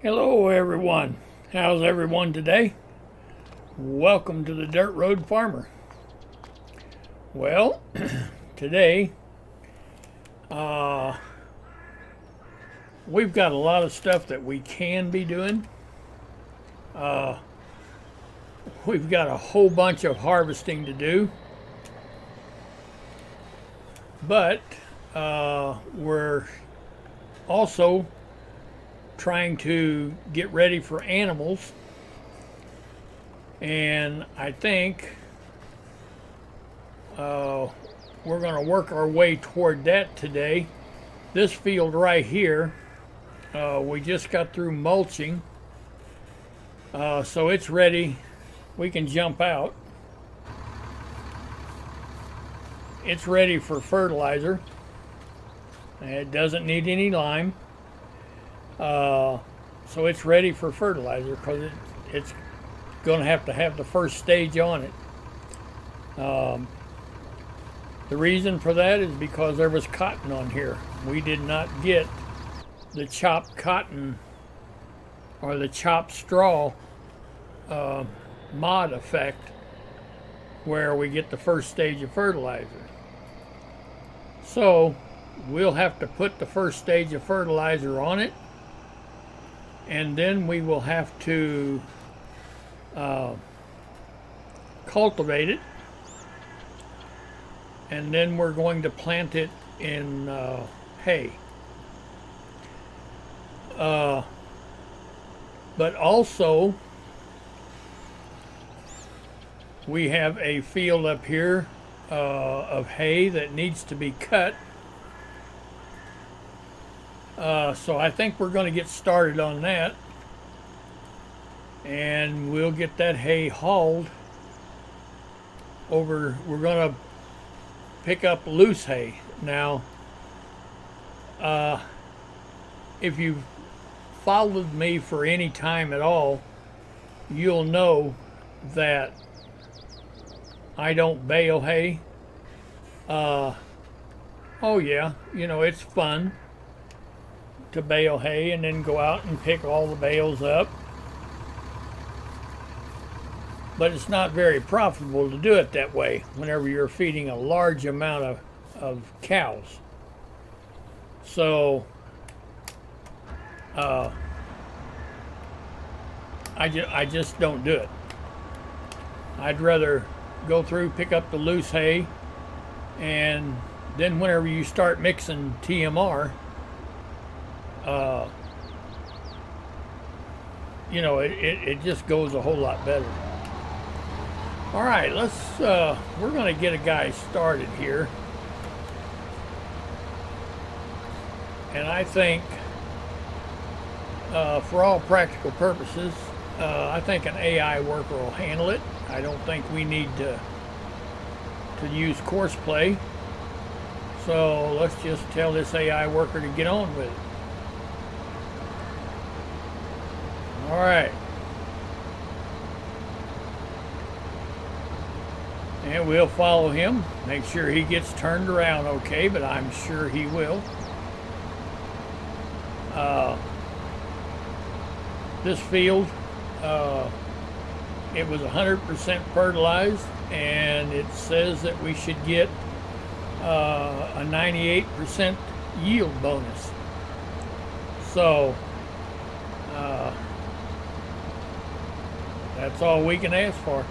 Hello everyone. How's everyone today? Welcome to the Dirt Road Farmer. Well, today we've got a lot of stuff that we can be doing. We've got a whole bunch of harvesting to do, but we're also trying to get ready for animals, and I think we're going to work our way toward that today. This field right here, we just got through mulching, so it's ready. We can jump out. It's ready for fertilizer. It doesn't need any lime. So it's ready for fertilizer because it's going to have the first stage on it. The reason for that is because there was cotton on here. We did not get the chopped cotton or the chopped straw mod effect where we get the first stage of fertilizer. So we'll have to put the first stage of fertilizer on it, and then we will have to cultivate it, and then we're going to plant it in hay. But also we have a field up here of hay that needs to be cut. So I think we're going to get started on that, and we'll get that hay hauled over. We're going to pick up loose hay. Now, if you've followed me for any time at all, you'll know that I don't bale hay. Oh yeah, you know, it's fun to bale hay and then go out and pick all the bales up, but it's not very profitable to do it that way whenever you're feeding a large amount of cows. So I just don't do it. I'd rather go through, pick up the loose hay, and then whenever you start mixing TMR, you know, it just goes a whole lot better. All right, we're going to get a guy started here. And I think, for all practical purposes, I think an AI worker will handle it. I don't think we need to use course play. So let's just tell this AI worker to get on with it. All right. And we'll follow him, make sure he gets turned around okay, but I'm sure he will. This field, it was 100% fertilized, and it says that we should get a 98% yield bonus. So that's all we can ask for.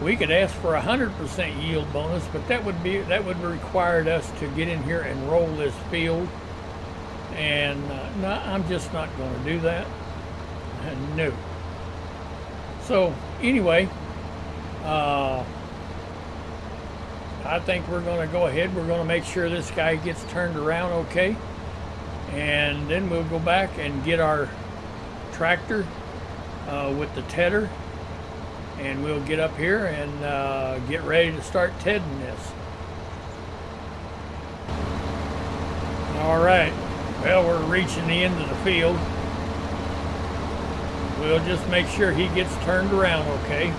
We could ask for 100% yield bonus, but that would require us to get in here and roll this field, and no, I'm just not going to do that. No. So anyway, I think we're going to go ahead. We're going to make sure this guy gets turned around okay, and then we'll go back and get our tractor with the tedder, and we'll get up here and get ready to start tedding this. All right, well, we're reaching the end of the field. We'll just make sure he gets turned around okay.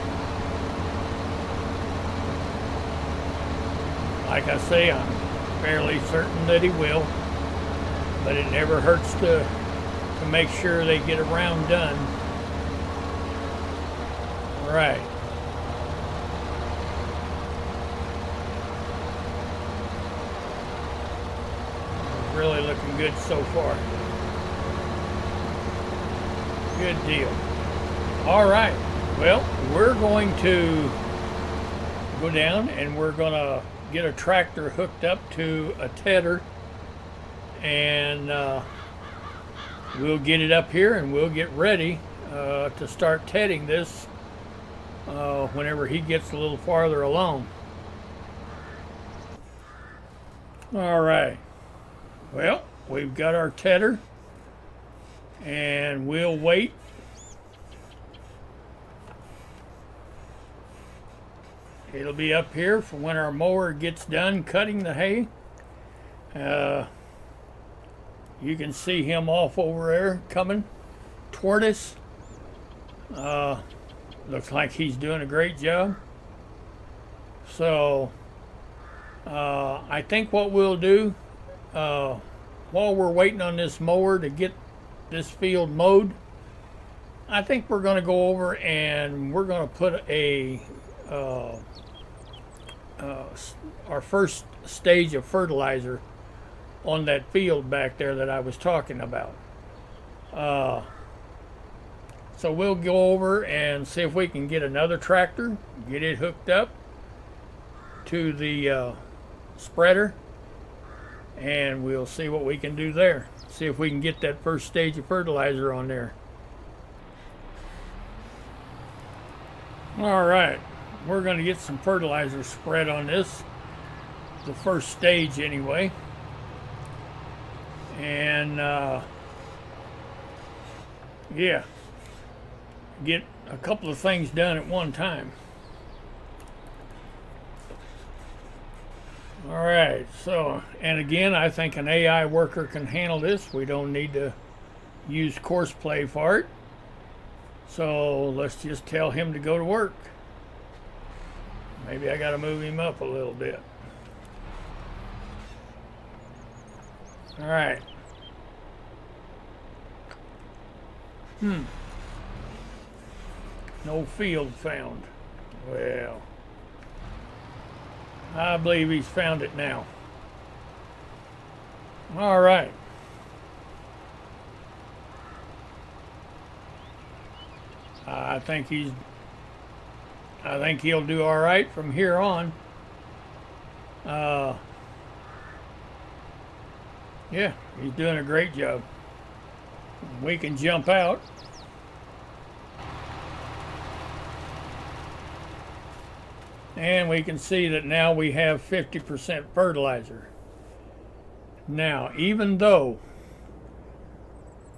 Like I say, I'm fairly certain that he will, but it never hurts to to make sure they get a round done. All right. Really looking good so far. Good deal. All right. Well, we're going to go down and we're going to get a tractor hooked up to a tedder, and we'll get it up here and we'll get ready to start tedding this whenever he gets a little farther along. All right. Well, we've got our tedder, and we'll wait. It'll be up here for when our mower gets done cutting the hay. You can see him off over there coming toward us. Looks like he's doing a great job. So I think what we'll do while we're waiting on this mower to get this field mowed, I think we're going to go over and we're going to put a our first stage of fertilizer on that field back there that I was talking about. So we'll go over and see if we can get another tractor, get it hooked up to the spreader, and we'll see what we can do there. See if we can get that first stage of fertilizer on there. All right, we're going to get some fertilizer spread on this, the first stage anyway. And yeah, get a couple of things done at one time. All right, so, and again, I think an AI worker can handle this. We don't need to use course play for it. So let's just tell him to go to work. Maybe I got to move him up a little bit. All right. No field found. Well, I believe he's found it now. All right. I think he'll do all right from here on. Yeah, he's doing a great job. We can jump out. And we can see that now we have 50% fertilizer. Now, even though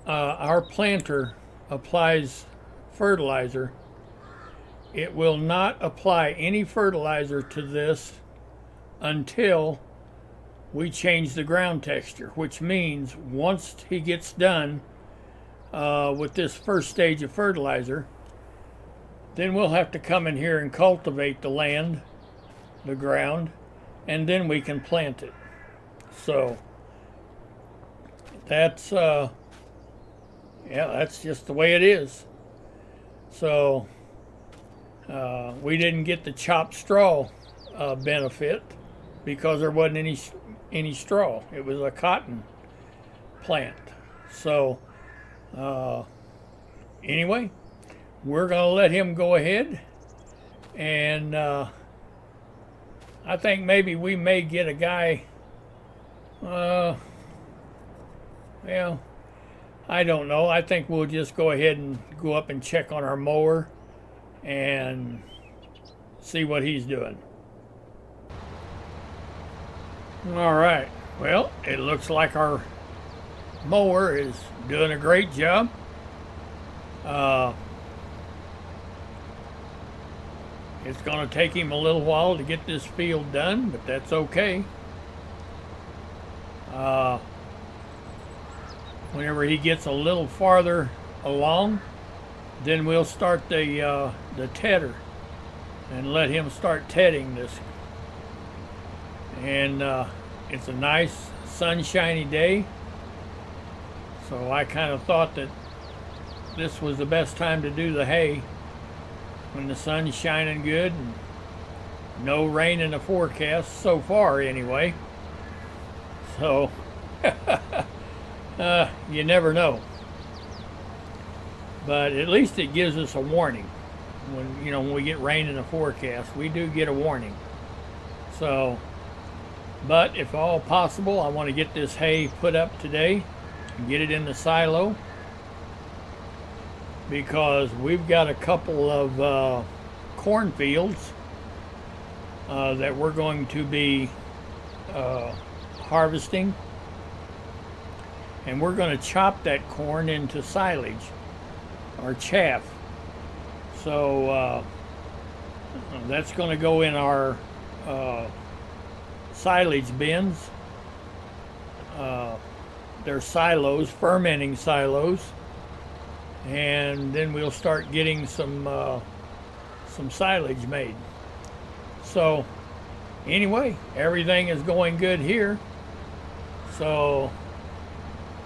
our planter applies fertilizer, it will not apply any fertilizer to this until we change the ground texture, which means once he gets done with this first stage of fertilizer, then we'll have to come in here and cultivate the land, the ground, and then we can plant it. So that's yeah, that's just the way it is. So we didn't get the chopped straw benefit because there wasn't any straw. It was a cotton plant. So anyway, we're going to let him go ahead, and I think maybe we may get a guy, well, I don't know. I think we'll just go ahead and go up and check on our mower and see what he's doing. All right. Well, it looks like our mower is doing a great job. It's going to take him a little while to get this field done, but that's okay. Whenever he gets a little farther along, then we'll start the tedder and let him start tedding this. And it's a nice sunshiny day, So I kind of thought that this was the best time to do the hay, when the sun's shining good and no rain in the forecast so far anyway. So you never know, but at least it gives us a warning. When we get rain in the forecast, we do get a warning. So, but if all possible, I want to get this hay put up today and get it in the silo, because we've got a couple of cornfields that we're going to be harvesting, and we're going to chop that corn into silage or chaff. So that's going to go in our silage bins. They're silos, fermenting silos, and then we'll start getting some silage made. So anyway, everything is going good here. So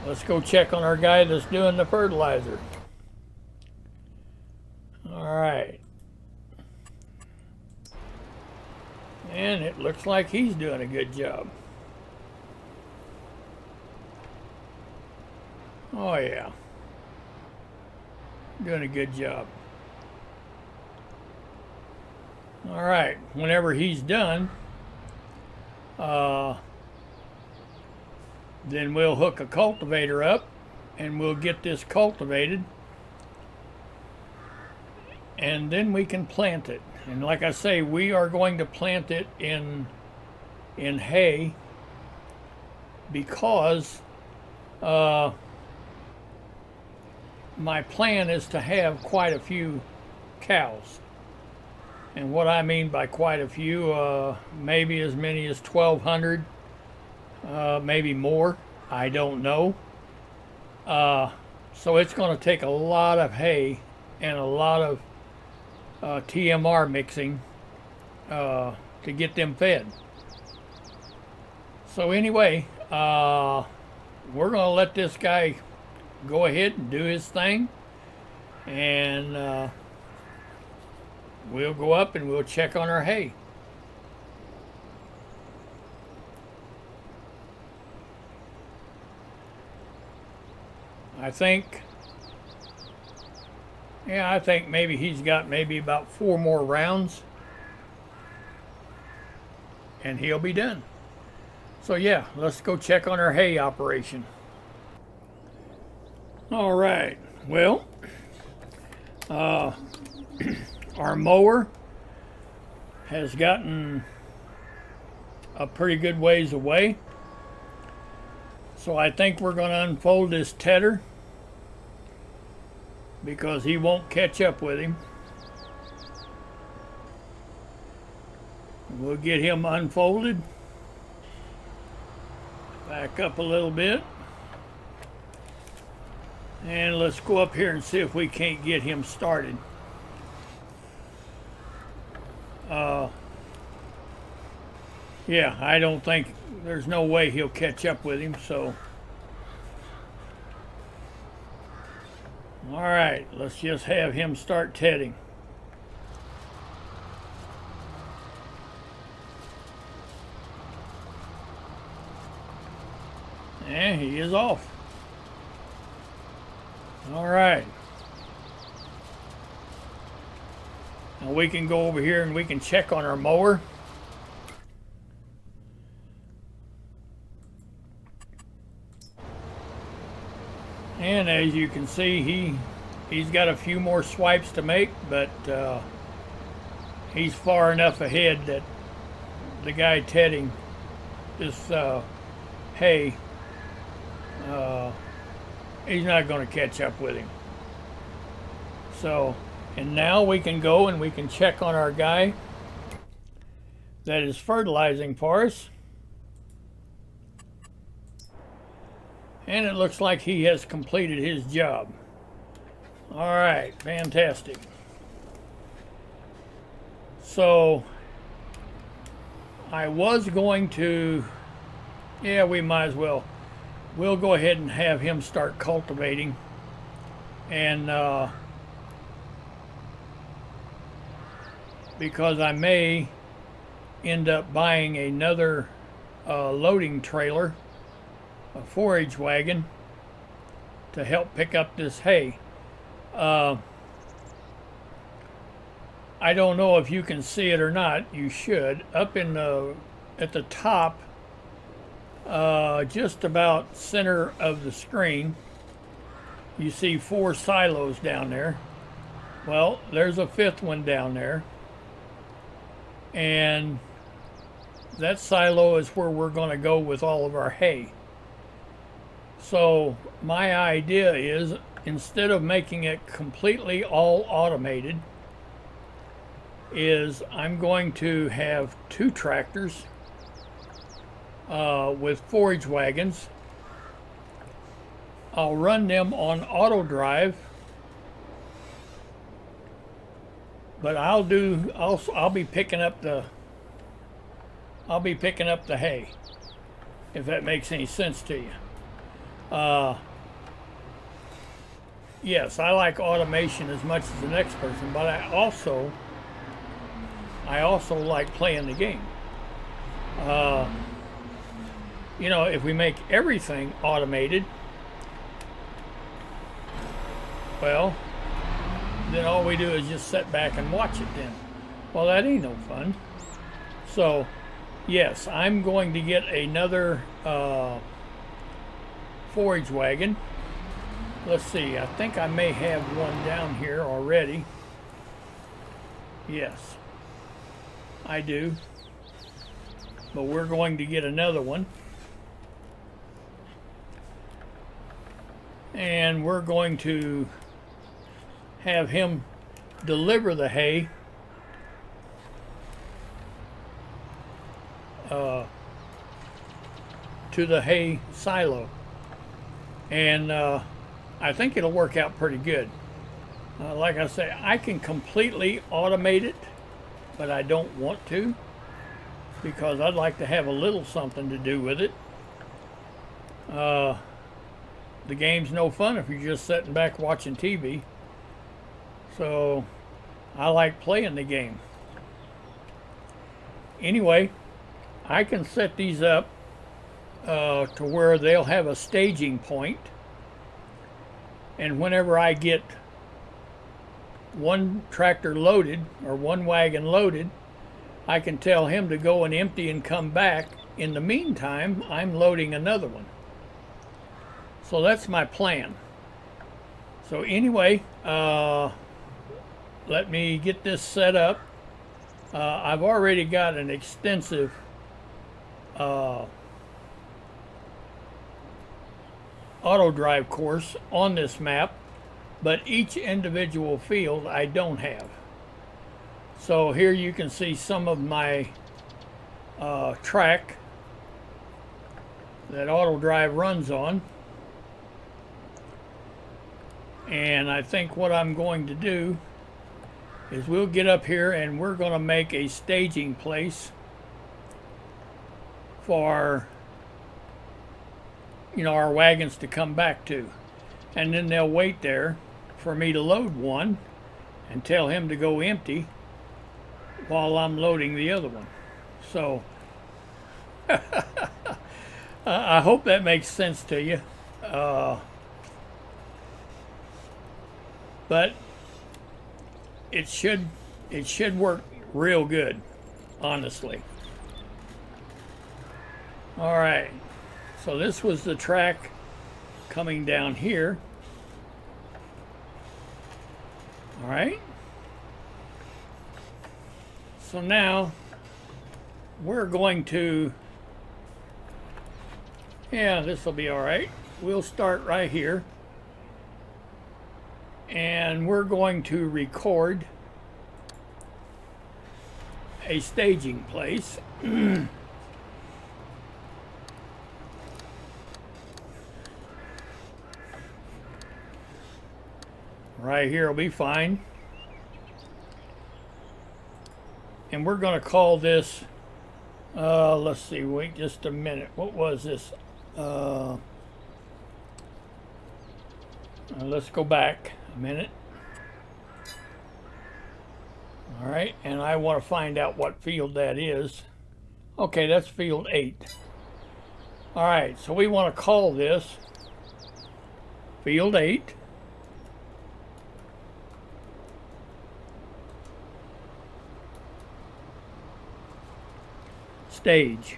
let's go check on our guy that's doing the fertilizer. All right. And it looks like he's doing a good job. Oh yeah. Doing a good job. All right. Whenever he's done, then we'll hook a cultivator up and we'll get this cultivated, and then we can plant it. And like I say, we are going to plant it in hay, because my plan is to have quite a few cows. And what I mean by quite a few, maybe as many as 1,200, maybe more, I don't know. So it's going to take a lot of hay and a lot of TMR mixing to get them fed. So anyway, we're going to let this guy go ahead and do his thing, and we'll go up and we'll check on our hay. I think maybe he's got maybe about 4 more rounds and he'll be done. So yeah, let's go check on our hay operation. All right, well, our mower has gotten a pretty good ways away, so I think we're going to unfold this tedder, because he won't catch up with him. We'll get him unfolded. Back up a little bit. And let's go up here and see if we can't get him started. Yeah, I don't think, there's no way he'll catch up with him, so. All right, let's just have him start tedding. And he is off. All right. Now we can go over here and we can check on our mower. And as you can see, he's got a few more swipes to make, but he's far enough ahead that the guy tedding this hay, he's not going to catch up with him. So, and now we can go and we can check on our guy that is fertilizing for us. And it looks like he has completed his job. All right, fantastic. So I was going to, yeah, we might as well. we'll go ahead and have him start cultivating, and because I may end up buying another loading trailer, a forage wagon, to help pick up this hay. I don't know if you can see it or not. You should. Up in the at the top, just about center of the screen, you see 4 silos down there. Well, there's a 5th one down there, and that silo is where we're going to go with all of our hay. So my idea is, instead of making it completely all automated, is I'm going to have 2 tractors with forage wagons. I'll run them on Autodrive, but I'll be picking up the hay, if that makes any sense to you. Yes, I like automation as much as the next person, but I also like playing the game. You know, if we make everything automated, well, then all we do is just sit back and watch it then. Well, that ain't no fun. So, yes, I'm going to get another forage wagon. Let's see, I think I may have one down here already. Yes, I do. But we're going to get another one. And we're going to have him deliver the hay to the hay silo. And I think it'll work out pretty good. Like I say, I can completely automate it, but I don't want to, because I'd like to have a little something to do with it. The game's no fun if you're just sitting back watching TV. So I like playing the game. Anyway, I can set these up to where they'll have a staging point, and whenever I get one tractor loaded or one wagon loaded, I can tell him to go and empty and come back. In the meantime, I'm loading another one. So that's my plan. So anyway, let me get this set up. I've already got an extensive Autodrive course on this map, but each individual field I don't have. So here you can see some of my track that Autodrive runs on. And I think what I'm going to do is we'll get up here and we're going to make a staging place for, you know, our wagons to come back to. And then they'll wait there for me to load one and tell him to go empty while I'm loading the other one. So I hope that makes sense to you. But it should work real good, honestly. All right, so this was the track coming down here. All right, so now we're going to, yeah, this will be all right. We'll start right here. And we're going to record a staging place. Right here will be fine. And we're going to call this, let's see, wait just a minute. What was this? Let's go back a minute. All right, and I want to find out what field that is. Okay, that's field 8. All right, so we want to call this field 8. Stage.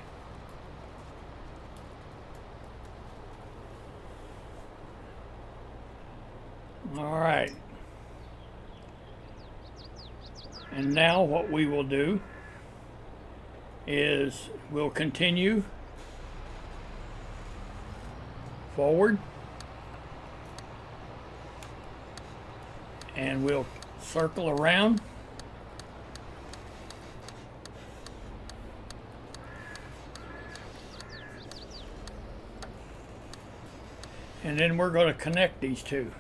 All right. And now what we will do is we'll continue forward and we'll circle around. And then we're going to connect these two.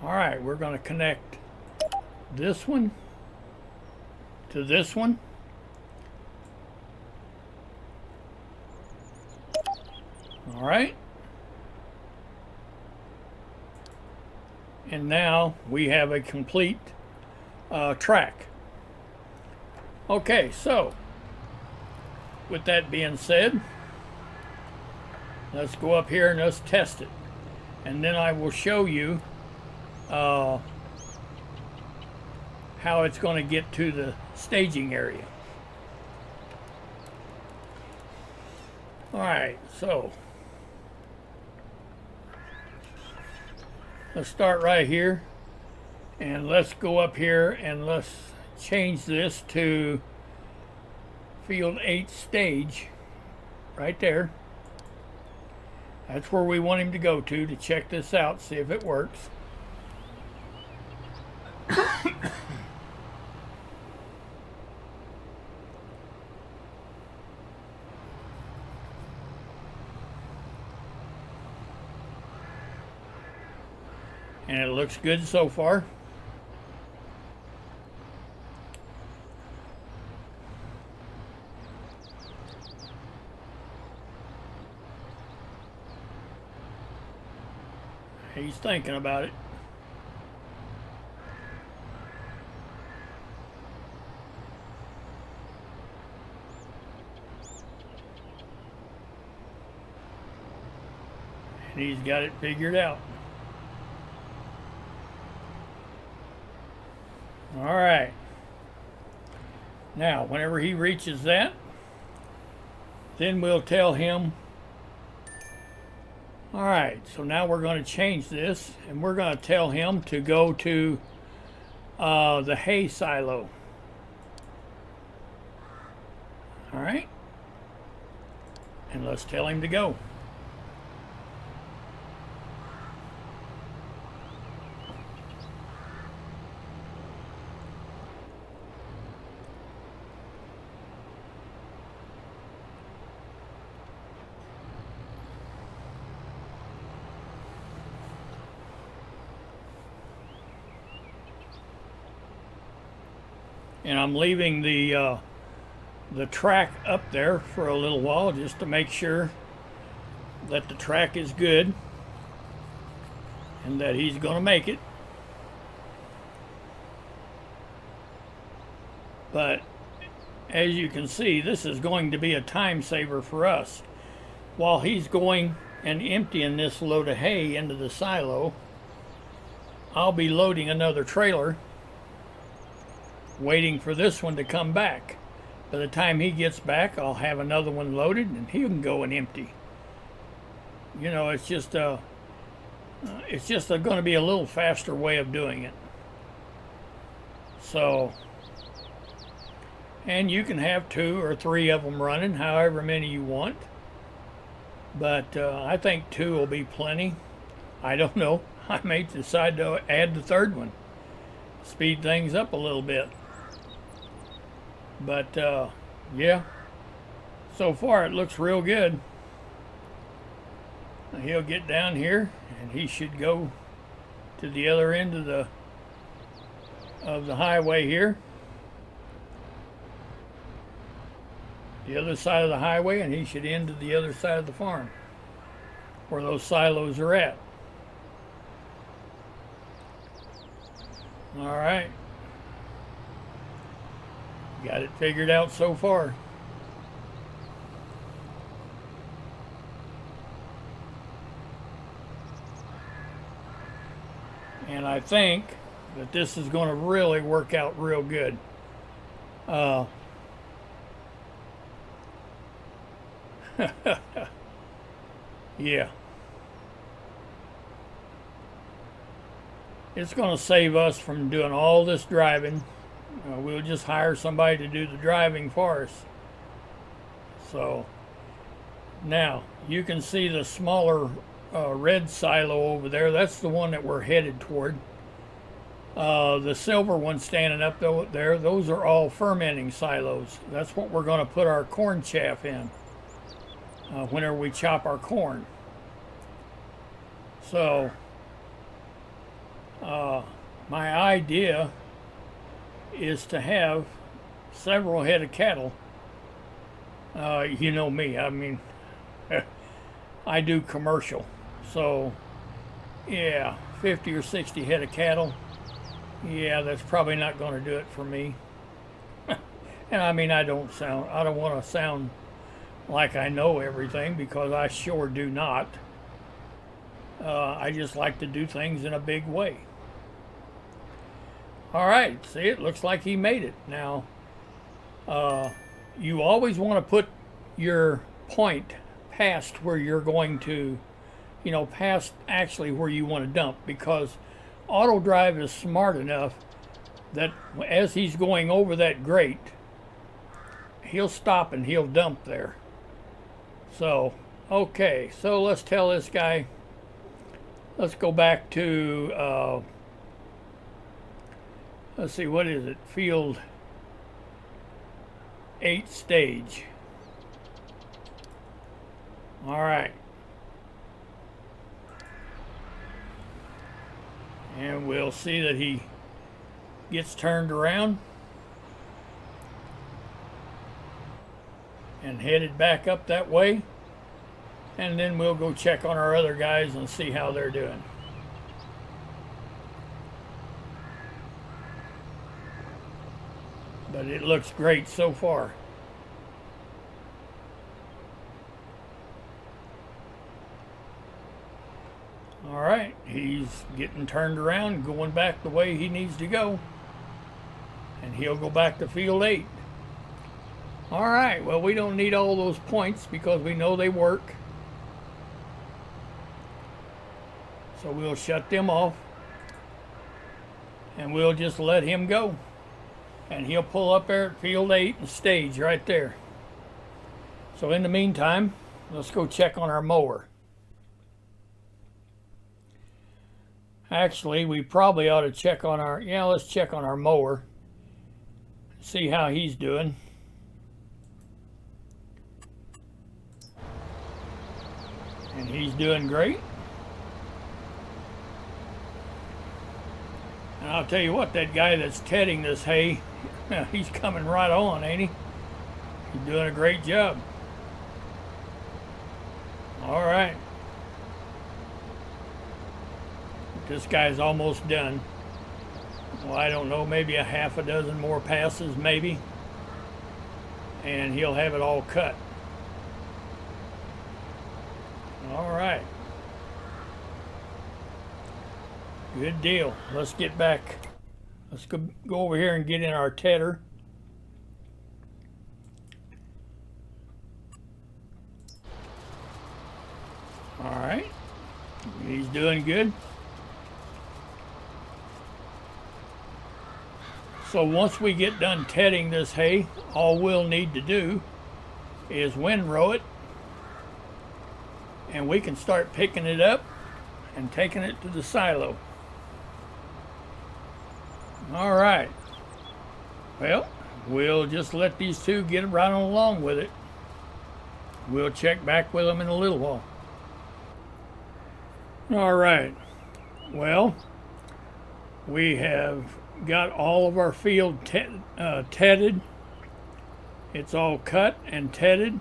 All right, we're going to connect this one to this one. All right. And now we have a complete track. Okay, so with that being said, let's go up here and let's test it. And then I will show you how it's going to get to the staging area. All right, so let's start right here and let's go up here and let's change this to field 8 stage right there. That's where we want him to go to check this out, see if it works. And it looks good so far. He's thinking about it. And he's got it figured out. All right. Now, whenever he reaches that, then we'll tell him. All right, so now we're going to change this, and we're going to tell him to go to the hay silo. All right. And let's tell him to go. And I'm leaving the track up there for a little while just to make sure that the track is good and that he's going to make it. But as you can see, this is going to be a time saver for us. While he's going and emptying this load of hay into the silo, I'll be loading another trailer, waiting for this one to come back. By the time he gets back, I'll have another one loaded and he can go and empty. You know, it's just going to be a little faster way of doing it. So, and you can have 2 or 3 of them running, however many you want. But I think 2 will be plenty. I don't know. I may decide to add the 3rd one. Speed things up a little bit. But yeah, so far it looks real good. He'll get down here and he should go to the other end of the highway here, the other side of the highway, and he should end to the other side of the farm. where those silos are at. All right. Got it figured out so far. And I think that this is going to really work out real good. Yeah. It's going to save us from doing all this driving. We'll just hire somebody to do the driving for us. So now you can see the smaller red silo over there. That's the one that we're headed toward. The silver one standing up there, those are all fermenting silos. That's what we're going to put our corn chaff in whenever we chop our corn. So my idea is to have several head of cattle. You know me, I mean, I do commercial. So yeah, 50 or 60 head of cattle. Yeah, that's probably not going to do it for me. And I mean, I don't want to sound like I know everything, because I sure do not. I just like to do things in a big way. All right, see, it looks like he made it. Now, you always want to put your point past where you're going to, past actually where you want to dump, because Autodrive is smart enough that as he's going over that grate, he'll stop and he'll dump there. So, okay, so let's tell this guy, let's go back to, let's see, what is it? Field 8 stage. All right. And we'll see that he gets turned around and headed back up that way. And then we'll go check on our other guys and see how they're doing. But it looks great so far. All right, he's getting turned around, going back the way he needs to go. And he'll go back to field 8. All right, well, we don't need all those points because we know they work. So we'll shut them off. And we'll just let him go. And he'll pull up there at field 8 and stage right there. So in the meantime, let's go check on our mower. Actually, we probably ought to check on our, let's check on our mower. See how he's doing. And he's doing great. And I'll tell you what, that guy that's tedding this hay, he's coming right on, ain't he? He's doing a great job. All right. This guy's almost done. Well, I don't know, maybe a half a dozen more passes, maybe. And he'll have it all cut. All right. Good deal. Let's get back. Let's go over here and get in our tedder. All right. He's doing good. So once we get done tedding this hay, all we'll need to do is windrow it, and we can start picking it up and taking it to the silo. All right. Well, we'll just let these two get right on along with it. We'll check back with them in a little while. All right. Well, we have got all of our field tedded. It's all cut and tedded.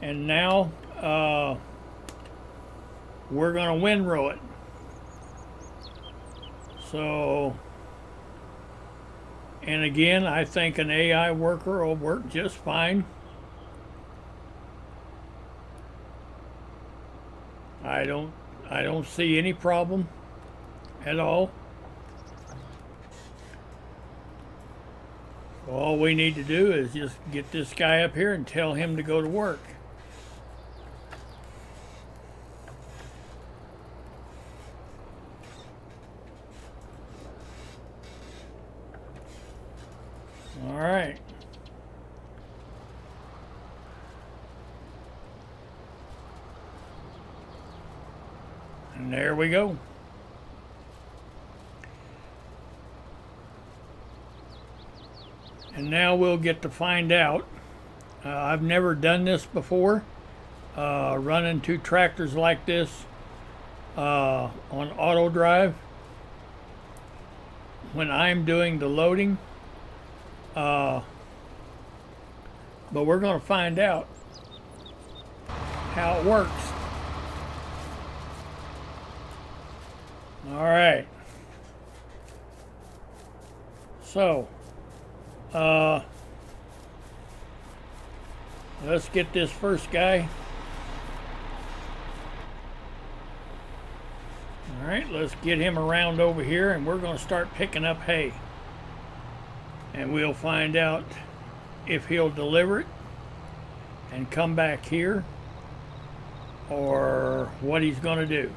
And now we're going to windrow it. So, and again, I think an AI worker will work just fine. I don't see any problem at all. All we need to do is just get this guy up here and tell him to go to work. All right. And there we go. And now we'll get to find out. I've never done this before, running two tractors like this on Autodrive when I'm doing the loading. But we're going to find out how it works. All right. So, let's get this first guy. All right, let's get him around over here, and we're going to start picking up hay. And we'll find out if he'll deliver it and come back here, or what he's going to do.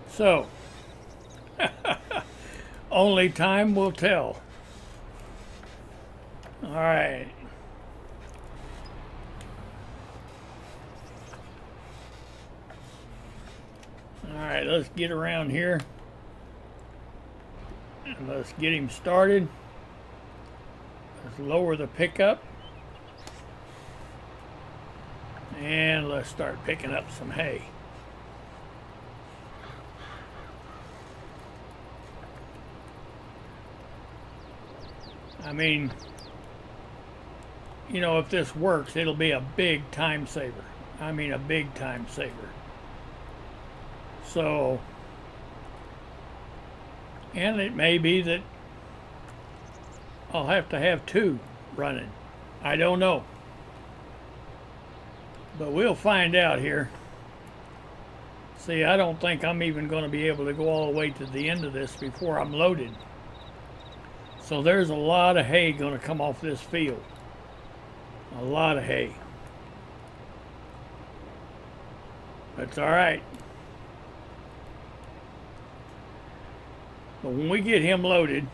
So, only time will tell. All right. All right, let's get around here. And let's get him started. Let's lower the pickup. And let's start picking up some hay. I mean, you know, if this works, it'll be a big time saver. I mean, a big time saver. So, and it may be that I'll have to have two running. I don't know. But we'll find out here. See, I don't think I'm even going to be able to go all the way to the end of this before I'm loaded. So there's a lot of hay going to come off this field. A lot of hay. That's all right. But when we get him loaded,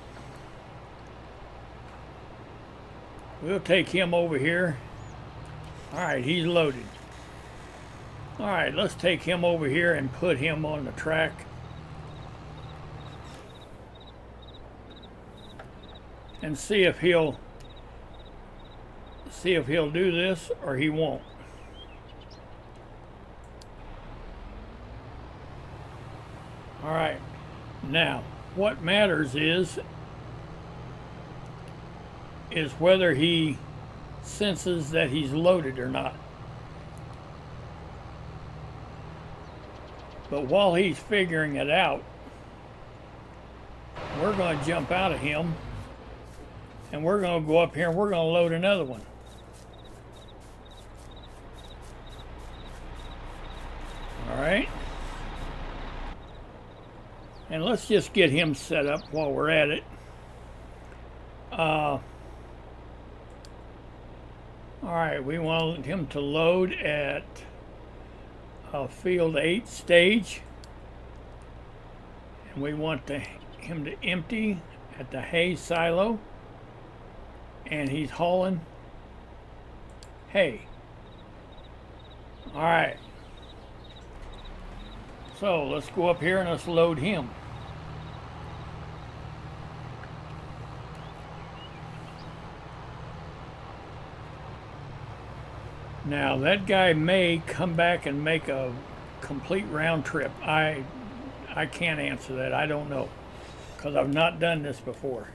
we'll take him over here. All right, he's loaded. All right, let's take him over here and put him on the track. And see if he'll do this or he won't. All right. Now, what matters is whether he senses that he's loaded or not. But while he's figuring it out, we're going to jump out of him. And we're going to go up here and we're going to load another one. All right. And let's just get him set up while we're at it. All right, we want him to load at field 8 stage. And we want him to empty at the hay silo. And he's hauling hay. All right. So let's go up here and let's load him. Now that guy may come back and make a complete round trip. I can't answer that. I don't know, because I've not done this before.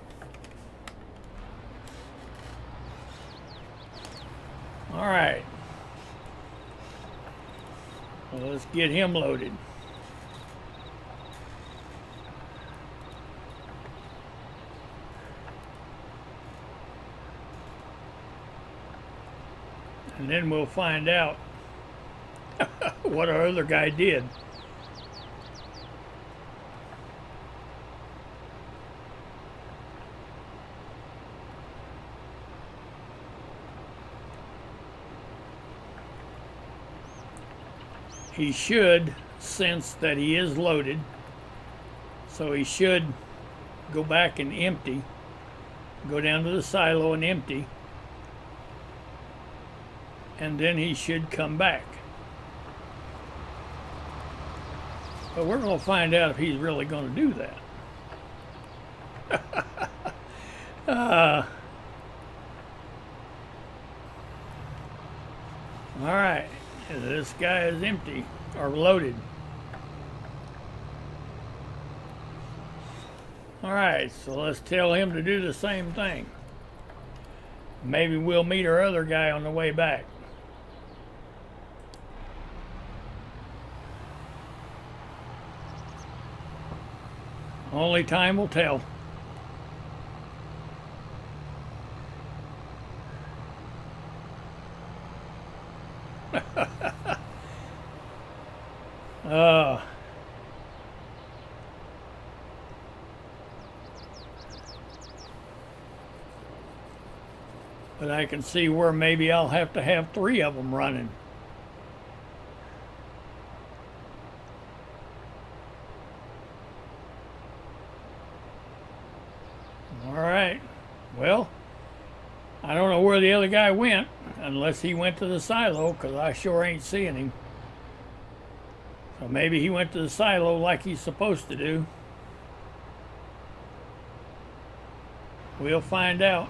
All right. Well, let's get him loaded. And then we'll find out what our other guy did. He should sense that he is loaded, so he should go back and empty, go down to the silo and empty, and then he should come back. But we're going to find out if he's really going to do that. All right, this guy is empty or loaded. All right, so let's tell him to do the same thing. Maybe we'll meet our other guy on the way back. Only time will tell. But I can see where maybe I'll have to have 3 of them running. All right. Well, I don't know where the other guy went, unless he went to the silo, because I sure ain't seeing him. So maybe he went to the silo like he's supposed to do. We'll find out.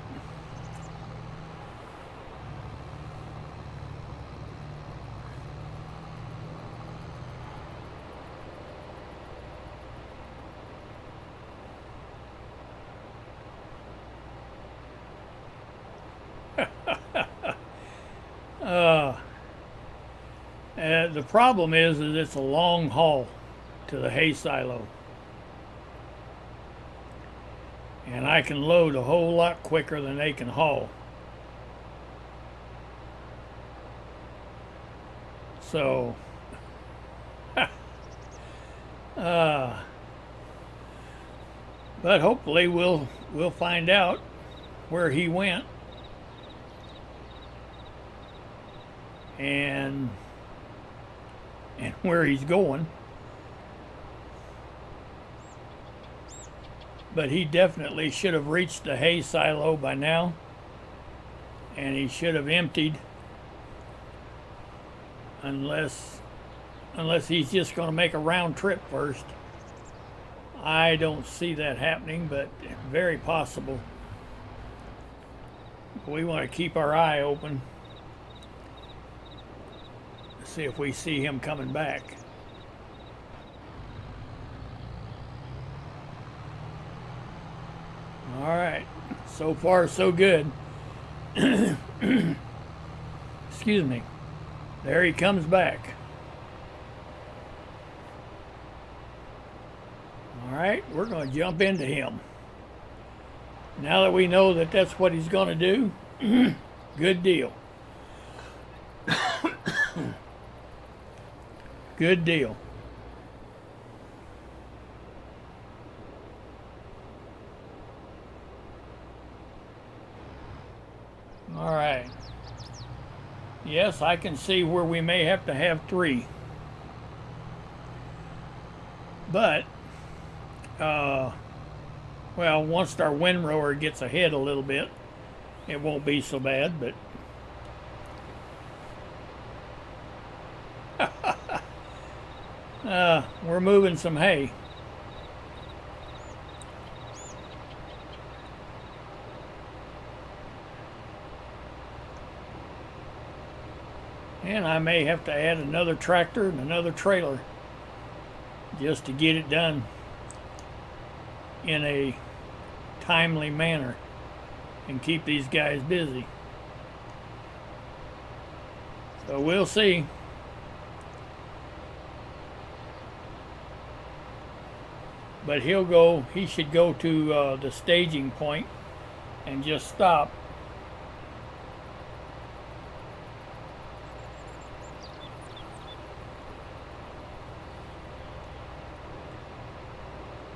The problem is it's a long haul to the hay silo. And I can load a whole lot quicker than they can haul. So, but hopefully we'll find out where he went. And where he's going. But he definitely should have reached the hay silo by now, and he should have emptied, unless he's just going to make a round trip first. I don't see that happening, but very possible. We want to keep our eye open. See if we see him coming back. All right, so far so good. Excuse me. There he comes back. All right, we're going to jump into him. Now that we know that that's what he's going to do, good deal. Good deal. All right. Yes, I can see where we may have to have 3. But, well, once our windrower gets ahead a little bit, it won't be so bad, but we're moving some hay. And I may have to add another tractor and another trailer just to get it done in a timely manner and keep these guys busy. So we'll see. But he should go to the staging point and just stop.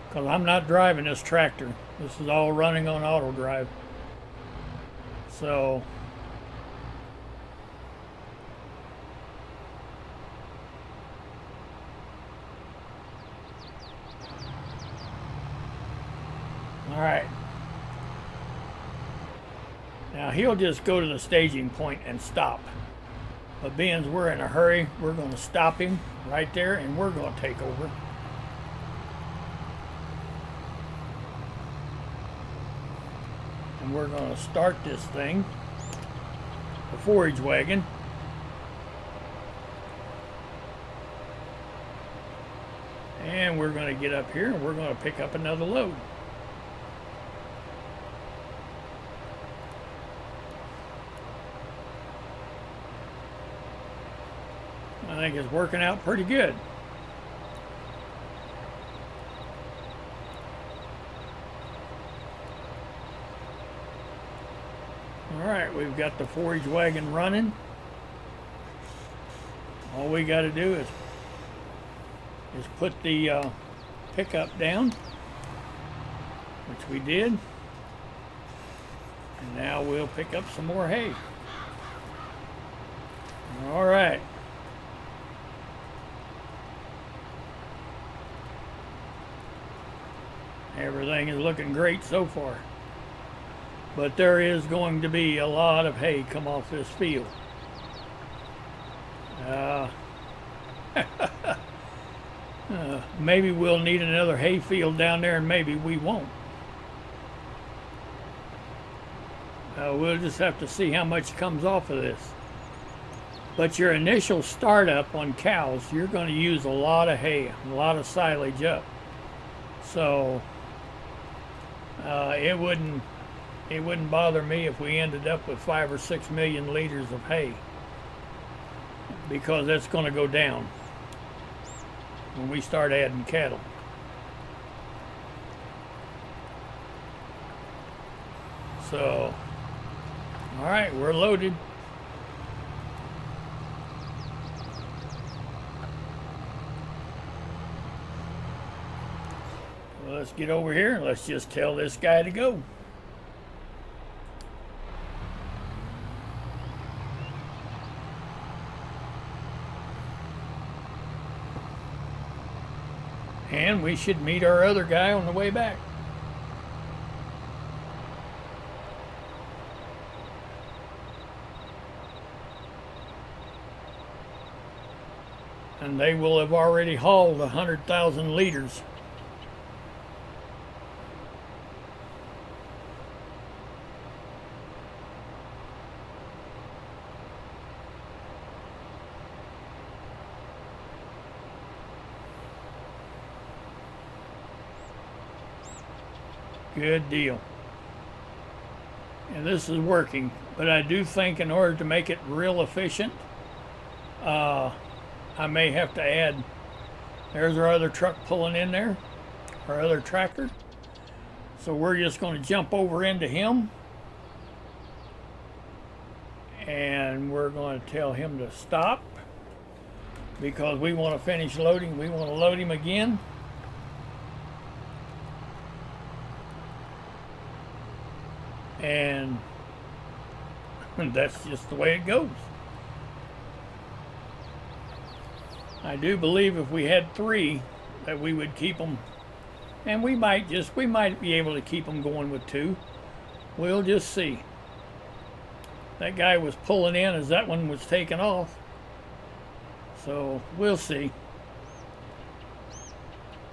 Because I'm not driving this tractor. This is all running on Autodrive. So all right. Now he'll just go to the staging point and stop. But being as we're in a hurry, we're going to stop him right there and we're going to take over. And we're going to start this thing, the forage wagon. And we're going to get up here and we're going to pick up another load. I think it's working out pretty good. All right, we've got the forage wagon running. All we got to do is put the pickup down, which we did. And now we'll pick up some more hay. All right. Everything is looking great so far. But there is going to be a lot of hay come off this field. Maybe we'll need another hay field down there and maybe we won't. We'll just have to see how much comes off of this. But your initial startup on cows, you're going to use a lot of hay, a lot of silage up. So it wouldn't bother me if we ended up with 5 or 6 million liters of hay, because that's going to go down when we start adding cattle. So, all right, we're loaded. Well, let's get over here and let's just tell this guy to go. And we should meet our other guy on the way back. And they will have already hauled 100,000 liters. Good deal. And this is working, but I do think in order to make it real efficient, I may have to add, there's our other truck pulling in there, our other tractor. So we're just going to jump over into him and we're going to tell him to stop because we want to finish loading. We want to load him again. And that's just the way it goes. I do believe if we had 3 that we would keep them, and we might be able to keep them going with 2. We'll just see. That guy was pulling in as that one was taking off, so we'll see.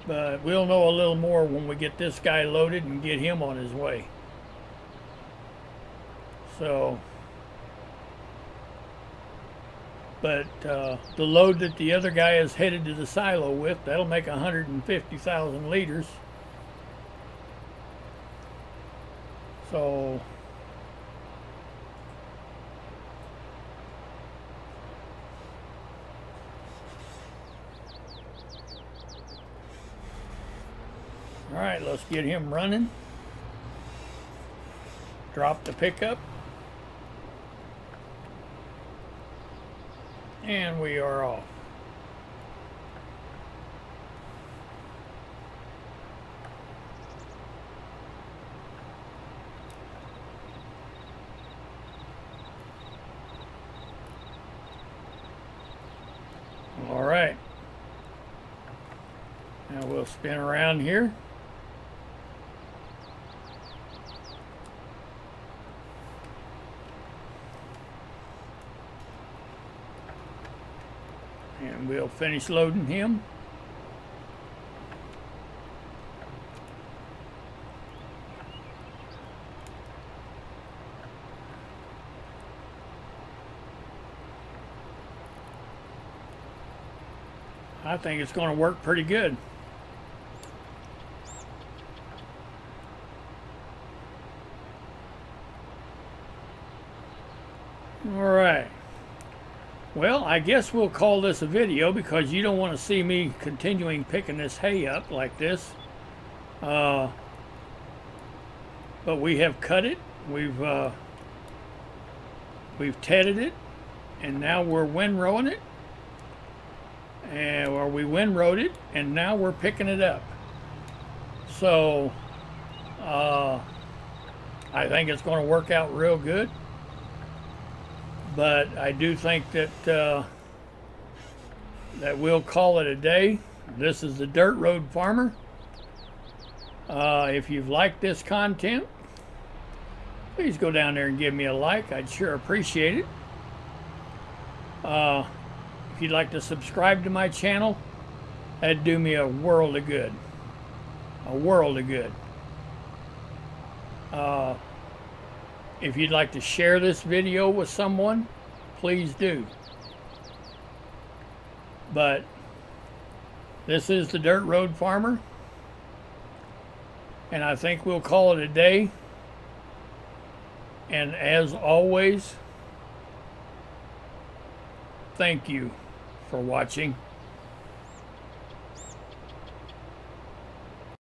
But we'll know a little more when we get this guy loaded and get him on his way. So, but the load that the other guy is headed to the silo with, that'll make 150,000 liters. So, All right, let's get him running. Drop the pickup. And we are off. All right. Now we'll spin around here. And we'll finish loading him. I think it's going to work pretty good. All right. Well, I guess we'll call this a video because you don't want to see me continuing picking this hay up like this. But we have cut it. We've tedded it, and now we're windrowing it. Or we windrowed it, and now we're picking it up. So I think it's going to work out real good. But I do think that that we'll call it a day. This is the Dirt Road Farmer. If you've liked this content, please go down there and give me a like. I'd sure appreciate it. If you'd like to subscribe to my channel, that'd do me a world of good. A world of good. If you'd like to share this video with someone, please do. But this is the Dirt Road Farmer, and I think we'll call it a day. And as always, thank you for watching.